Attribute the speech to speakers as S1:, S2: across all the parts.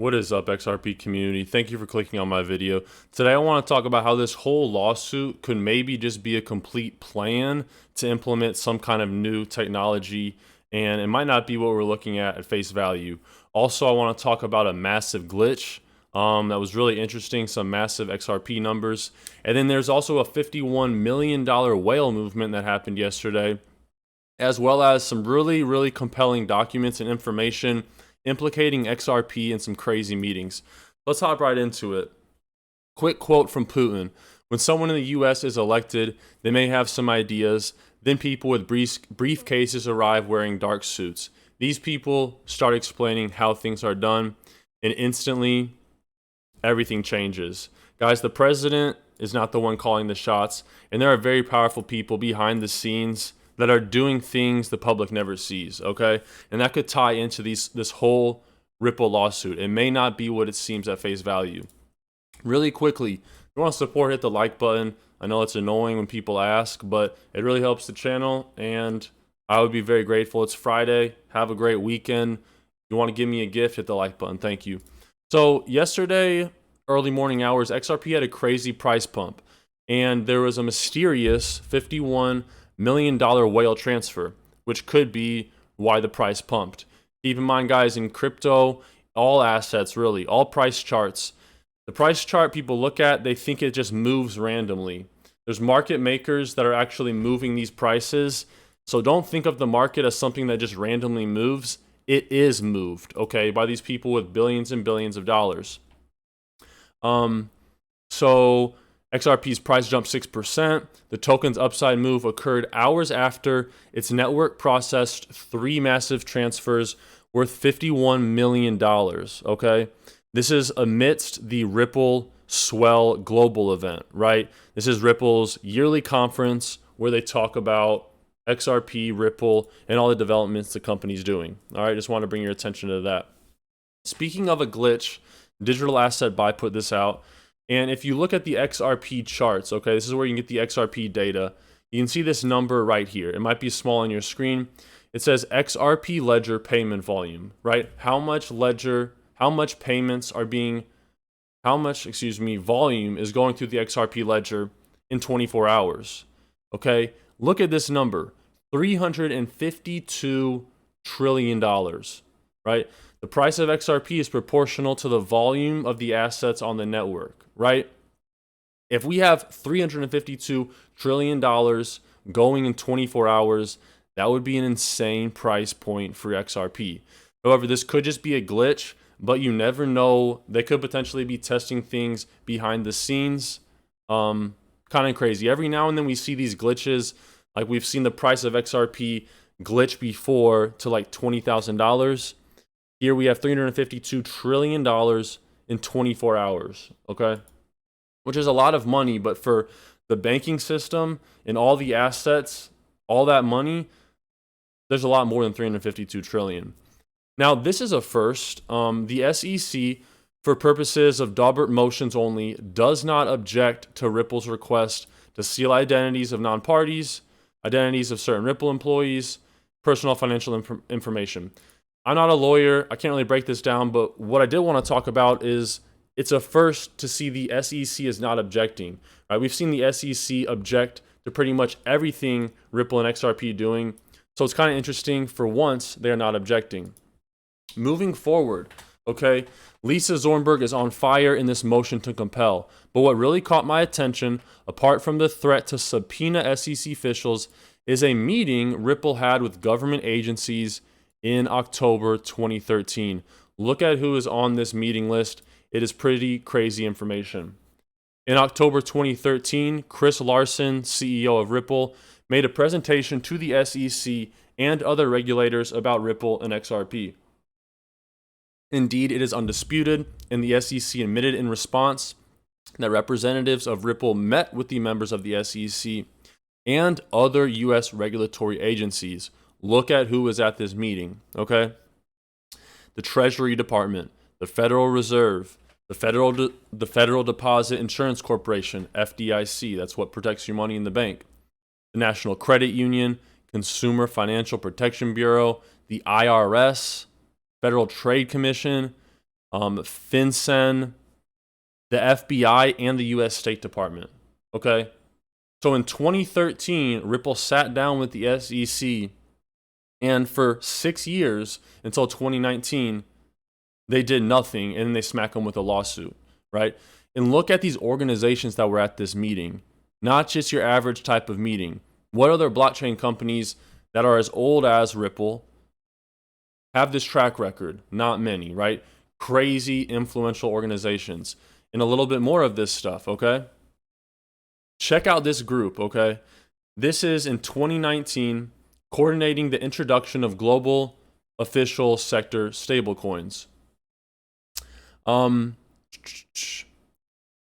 S1: What is up, XRP community? Thank you for clicking on my video. Today I want to talk about how this whole lawsuit could maybe just be a complete plan to implement some kind of new technology, and it might not be what we're looking at face value. Also, I want to talk about a massive glitch that was really interesting, some massive XRP numbers. And then there's also a $51 million whale movement that happened yesterday, as well as some really compelling documents and information implicating XRP in some crazy meetings. Let's hop right into it. Quick quote from Putin. When someone in the US is elected, they may have some ideas. Then people with briefcases arrive wearing dark suits. These people start explaining how things are done, and instantly everything changes. Guys, the president is not the one calling the shots, and there are very powerful people behind the scenes that are doing things the public never sees, okay? And that could tie into this whole Ripple lawsuit. It may not be what it seems at face value. Really quickly, if you want to support, hit the like button. I know it's annoying when people ask, but it really helps the channel, and I would be very grateful. It's Friday. Have a great weekend. If you want to give me a gift, hit the like button. Thank you. So yesterday, early morning hours, XRP had a crazy price pump, and there was a mysterious $51 million whale transfer, which could be why the price pumped. Keep in mind, guys, in crypto, all assets, really, all price charts, the price chart people look at, they think it just moves randomly. There's market makers that are actually moving these prices. So don't think of the market as something that just randomly moves. It is moved, okay, by these people with billions and billions of dollars. So XRP's price jumped 6%. The token's upside move occurred hours after its network processed 3 massive transfers worth $51 million, okay? This is amidst the Ripple Swell Global event, right? This is Ripple's yearly conference where they talk about XRP, Ripple, and all the developments the company's doing. All right, just want to bring your attention to that. Speaking of a glitch, Digital Asset Buy put this out. And if you look at the XRP charts, okay, this is where you can get the XRP data. You can see this number right here. It might be small on your screen. It says XRP ledger payment volume, right? How much volume is going through the XRP ledger in 24 hours, okay? Look at this number, $352 trillion, right? The price of XRP is proportional to the volume of the assets on the network, right? If we have $352 trillion going in 24 hours, that would be an insane price point for XRP. However, this could just be a glitch, but you never know. They could potentially be testing things behind the scenes. Kind of crazy. Every now and then we see these glitches. Like we've seen the price of XRP glitch before to like $20,000. Here we have $352 trillion in 24 hours, okay? Which is a lot of money, but for the banking system and all the assets, all that money, there's a lot more than 352 trillion. Now, this is a first. The SEC, for purposes of Daubert motions only, does not object to Ripple's request to seal identities of non-parties, identities of certain Ripple employees, personal financial information. I'm not a lawyer. I can't really break this down, but what I did want to talk about is it's a first to see the SEC is not objecting. Right? We've seen the SEC object to pretty much everything Ripple and XRP doing. So it's kind of interesting. For once, they're not objecting. Moving forward, okay, Lisa Zornberg is on fire in this motion to compel. But what really caught my attention, apart from the threat to subpoena SEC officials, is a meeting Ripple had with government agencies in October 2013. Look at who is on this meeting list. It is pretty crazy information. In October 2013, Chris Larsen, CEO of Ripple, made a presentation to the SEC and other regulators about Ripple and XRP. Indeed, it is undisputed, and the SEC admitted in response that representatives of Ripple met with the members of the SEC and other U.S. regulatory agencies. Look at who was at this meeting, okay? The Treasury Department, the Federal Reserve, the Federal Deposit Insurance Corporation, FDIC, that's what protects your money in the bank, the National Credit Union, Consumer Financial Protection Bureau, the IRS, Federal Trade Commission, FinCEN, the FBI, and the U.S. State Department. Okay? So in 2013, Ripple sat down with the SEC, and for 6 years, until 2019, they did nothing, and then they smack them with a lawsuit, right? And look at these organizations that were at this meeting, not just your average type of meeting. What other blockchain companies that are as old as Ripple have this track record? Not many, right? Crazy influential organizations. And a little bit more of this stuff, okay? Check out this group, okay? This is in 2019, coordinating the introduction of global official sector stablecoins.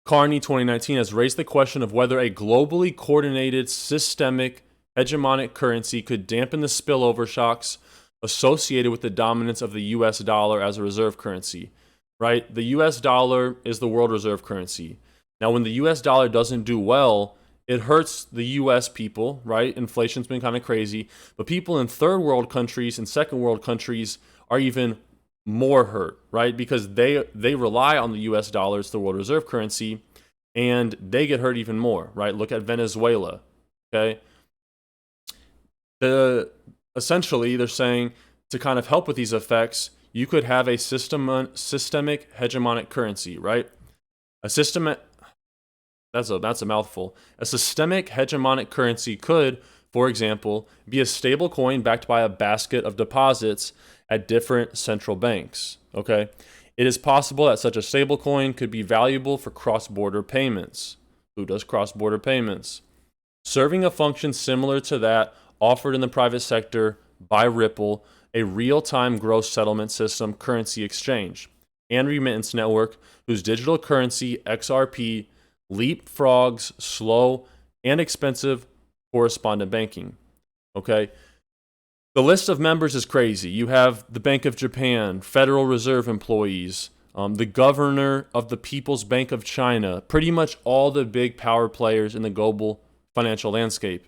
S1: Carney 2019 has raised the question of whether a globally coordinated systemic hegemonic currency could dampen the spillover shocks associated with the dominance of the US dollar as a reserve currency, right? The US dollar is the world reserve currency. Now, when the US dollar doesn't do well, it hurts the US people, right? Inflation's been kind of crazy, but people in third world countries and second world countries are even more hurt, right? Because they rely on the US dollar as the world reserve currency, and they get hurt even more, right? Look at Venezuela, okay? Essentially, they're saying to kind of help with these effects, you could have a systemic hegemonic currency, right? That's a mouthful. A systemic hegemonic currency could, for example, be a stable coin backed by a basket of deposits at different central banks, okay? It is possible that such a stable coin could be valuable for cross-border payments. Who does cross-border payments? Serving a function similar to that offered in the private sector by Ripple, a real-time gross settlement system currency exchange, and remittance network whose digital currency, XRP, leapfrogs slow and expensive correspondent banking. Okay? The list of members is crazy. You have the Bank of Japan, Federal Reserve employees, the governor of the People's Bank of China, pretty much all the big power players in the global financial landscape,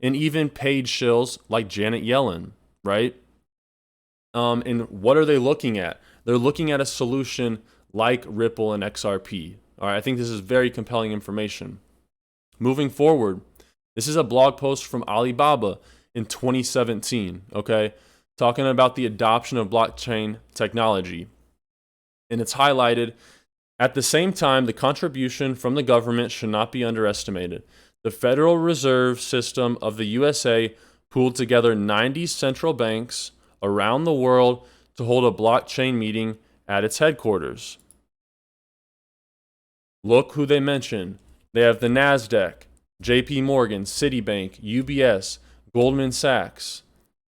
S1: and even paid shills like Janet Yellen, right? And what are they looking at? They're looking at a solution like Ripple and XRP. All right, I think this is very compelling information. Moving forward, this is a blog post from Alibaba in 2017, okay, talking about the adoption of blockchain technology. And it's highlighted, at the same time, the contribution from the government should not be underestimated. The Federal Reserve System of the USA pooled together 90 central banks around the world to hold a blockchain meeting at its headquarters. Look who they mention. They have the NASDAQ, JP Morgan, Citibank, UBS, Goldman Sachs.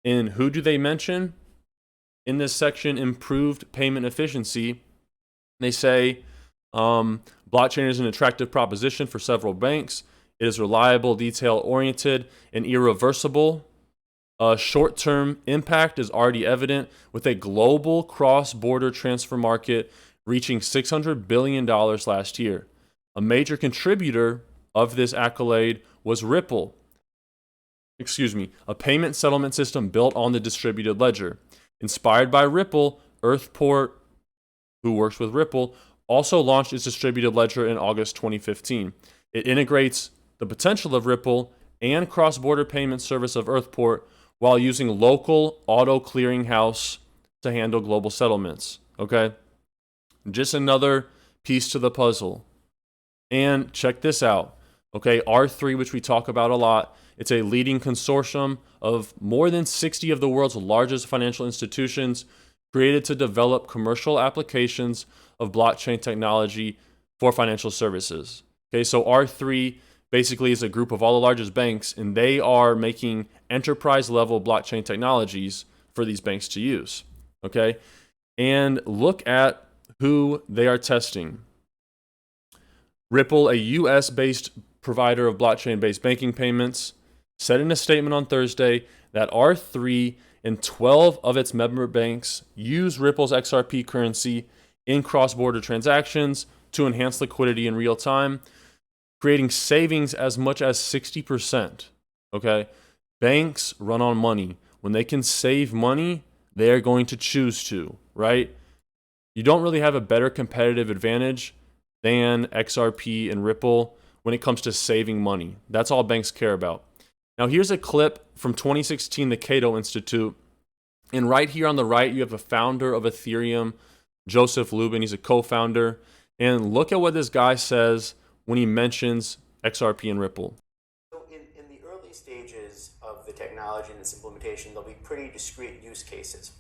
S1: And who do they mention? In this section, improved payment efficiency, they say blockchain is an attractive proposition for several banks. It is reliable, detail-oriented, and irreversible. Short-term impact is already evident with a global cross-border transfer market reaching $600 billion last year. A major contributor of this accolade was Ripple. A payment settlement system built on the distributed ledger. Inspired by Ripple, Earthport, who works with Ripple, also launched its distributed ledger in August 2015. It integrates the potential of Ripple and cross-border payment service of Earthport while using local auto clearinghouse to handle global settlements. Okay? Just another piece to the puzzle. And check this out. Okay, R3, which we talk about a lot, it's a leading consortium of more than 60 of the world's largest financial institutions created to develop commercial applications of blockchain technology for financial services. Okay, so R3 basically is a group of all the largest banks, and they are making enterprise-level blockchain technologies for these banks to use. Okay, and look at who they are testing. Ripple, a US-based provider of blockchain-based banking payments, said in a statement on Thursday that R3 and 12 of its member banks use Ripple's XRP currency in cross-border transactions to enhance liquidity in real time, creating savings as much as 60%. Okay? Banks run on money. When they can save money, they are going to choose to, right? you don't really have a better competitive advantage than XRP and Ripple when it comes to saving money. That's all banks care about. Now, here's a clip from 2016, the Cato Institute. And right here on the right, you have the founder of Ethereum, Joseph Lubin. He's a co-founder. And look at what this guy says when he mentions XRP and Ripple.
S2: So in the early stages of the technology and its implementation, there'll be pretty discrete use cases.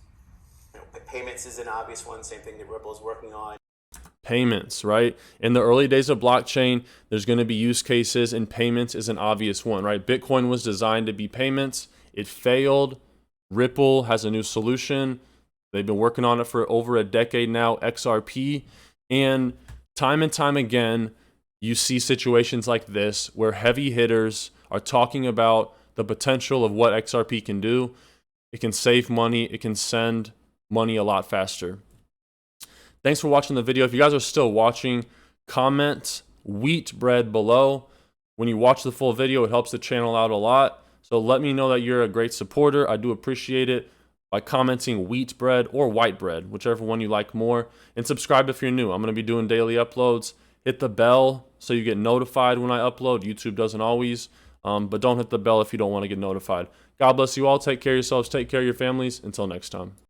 S2: Payments is an obvious one, same thing that Ripple is working on.
S1: Payments, right? In the early days of blockchain, there's going to be use cases, and payments is an obvious one, right? Bitcoin was designed to be payments. It failed. Ripple has a new solution. They've been working on it for over a decade now, XRP. And time again, you see situations like this where heavy hitters are talking about the potential of what XRP can do. It can save money. It can send money a lot faster. Thanks for watching the video. If you guys are still watching, comment wheat bread below. When you watch the full video, it helps the channel out a lot. So let me know that you're a great supporter. I do appreciate it by commenting wheat bread or white bread, whichever one you like more. And subscribe if you're new. I'm going to be doing daily uploads. Hit the bell so you get notified when I upload. YouTube doesn't always, but don't hit the bell if you don't want to get notified. God bless you all. Take care of yourselves. Take care of your families. Until next time.